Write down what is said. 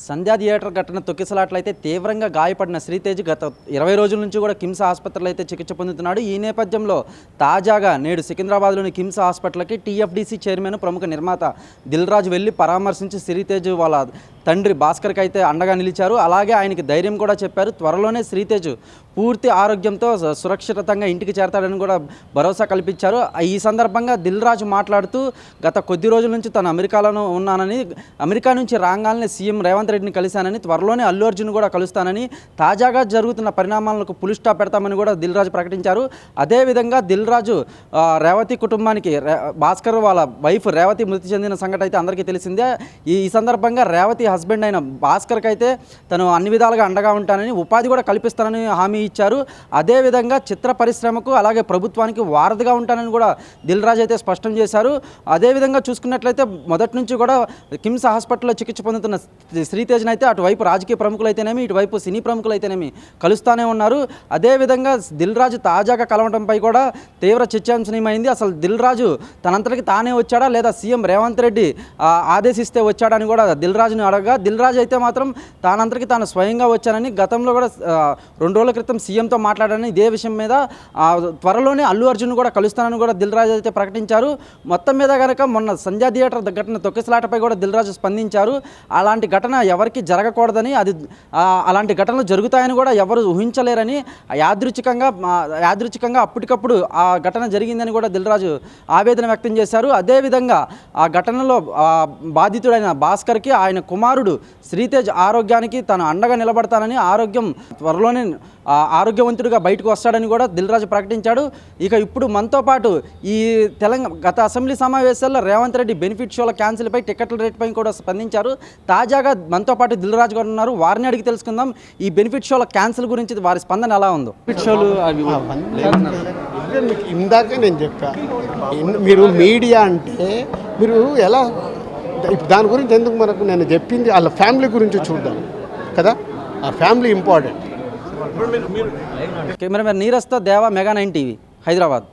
సంధ్యా theatre ఘటన తొక్కిసలాట్లయితే తీవ్రంగా గాయపడిన శ్రీతేజ్ గత 20 రోజుల నుంచి కూడా కిమ్స్ హాస్పిటల్లో అయితే చికిత్స పొందుతున్నాడు. ఈ నేపథ్యంలో తాజాగా నేడు సికింద్రాబాద్లోని కిమ్స్ హాస్పిటల్కి టీఎఫ్డీసీ చైర్మన్ ప్రముఖ నిర్మాత దిల్ రాజు వెళ్ళి పరామర్శించి శ్రీతేజ్ వాళ్ళ తండ్రి భాస్కర్కి అయితే అండగా నిలిచారు. అలాగే ఆయనకి ధైర్యం కూడా చెప్పారు. త్వరలోనే శ్రీతేజ్ పూర్తి ఆరోగ్యంతో సురక్షితంగా ఇంటికి చేరతాడని కూడా భరోసా కల్పించారు. ఈ సందర్భంగా దిల్ రాజు మాట్లాడుతూ గత కొద్ది రోజుల నుంచి తను అమెరికాలో ఉన్నానని, అమెరికా నుంచి రాగానే సీఎం రేవంత్ రెడ్డిని కలిశానని, త్వరలోనే అల్లు అర్జున్ కూడా కలుస్తానని, తాజాగా జరుగుతున్న పరిణామాలకు పులి స్టాప్ పెడతామని కూడా దిల్ రాజు ప్రకటించారు. అదేవిధంగా దిల్ రాజు రేవతి కుటుంబానికి భాస్కర్ వాళ్ళ వైఫ్ రేవతి మృతి చెందిన సంఘటన అయితే అందరికీ తెలిసిందే. ఈ సందర్భంగా రేవతి హస్బెండ్ అయిన భాస్కర్కి అయితే తను అన్ని విధాలుగా అండగా ఉంటానని, ఉపాధి కూడా కల్పిస్తానని హామీ ఇచ్చారు. అదేవిధంగా చిత్ర పరిశ్రమకు అలాగే ప్రభుత్వానికి వారధిగా ఉంటానని కూడా దిల్ రాజు అయితే స్పష్టం చేశారు. అదేవిధంగా చూసుకున్నట్లయితే మొదటి నుంచి కూడా కిమ్స్ హాస్పిటల్లో చికిత్స పొందుతున్న శ్రీతేజ్ని అయితే అటువైపు రాజకీయ ప్రముఖులైతేనేమి, ఇటువైపు సినీ ప్రముఖులైతేనేమి కలుస్తూనే ఉన్నారు. అదేవిధంగా దిల్ రాజు తాజాగా కలవడంపై కూడా తీవ్ర చర్చాంశనీయమైంది. అసలు దిల్ రాజు తనంతటికి తానే వచ్చాడా లేదా సీఎం రేవంత్ రెడ్డి ఆదేశిస్తే వచ్చాడని కూడా దిల్ రాజుని అడగగా, దిల్ రాజు అయితే మాత్రం తానంతటికి తాను స్వయంగా వచ్చానని, గతంలో కూడా 2 రోజుల క్రితం సీఎంతో మాట్లాడారని, ఇదే విషయం మీద త్వరలోనే అల్లు అర్జున్ కూడా కలుస్తానని కూడా దిల్ రాజు అయితే ప్రకటించారు. మొత్తం మీద కనుక మొన్న సంధ్యా థియేటర్ ఘటన తొక్కిసలాటపై కూడా దిల్ రాజు స్పందించారు. అలాంటి ఘటన ఎవరికి జరగకూడదని, అలాంటి ఘటనలు జరుగుతాయని కూడా ఎవరు ఊహించలేరని, యాదృచ్ఛికంగా అప్పటికప్పుడు ఆ ఘటన జరిగిందని కూడా దిల్ రాజు ఆవేదన వ్యక్తం చేశారు. అదేవిధంగా ఆ ఘటనలో బాధితుడైన భాస్కర్కి ఆయన కుమారుడు శ్రీతేజ్ ఆరోగ్యానికి తను అండగా నిలబడతానని, త్వరలోనే ఆరోగ్యవంతుడిగా బయటకు వస్తాడని కూడా దిల్ రాజు ప్రకటించాడు. ఇక ఇప్పుడు మనతో పాటు ఈ గత అసెంబ్లీ సమావేశాల్లో రేవంత్ రెడ్డి బెనిఫిట్ షోల క్యాన్సిల్పై టికెట్ల రేటుపై కూడా స్పందించారు. తాజాగా మనతో పాటు దిల్ రాజు గారు ఉన్నారు. వారిని అడిగి తెలుసుకుందాం ఈ బెనిఫిట్ షోల క్యాన్సిల్ గురించి వారి స్పందన ఎలా ఉందో. బెనిఫిట్ షోలు ఇందాకే నేను చెప్పా, మీరు మీడియా అంటే మీరు ఎలా దాని గురించి ఎందుకు మనకు నేను చెప్పింది వాళ్ళ ఫ్యామిలీ గురించి చూద్దాం కదా, ఆ ఫ్యామిలీ ఇంపార్టెంట్. కెమెరామెన్ నీరజ్తో దేవా, మెగా 9 టీవీ, హైదరాబాద్.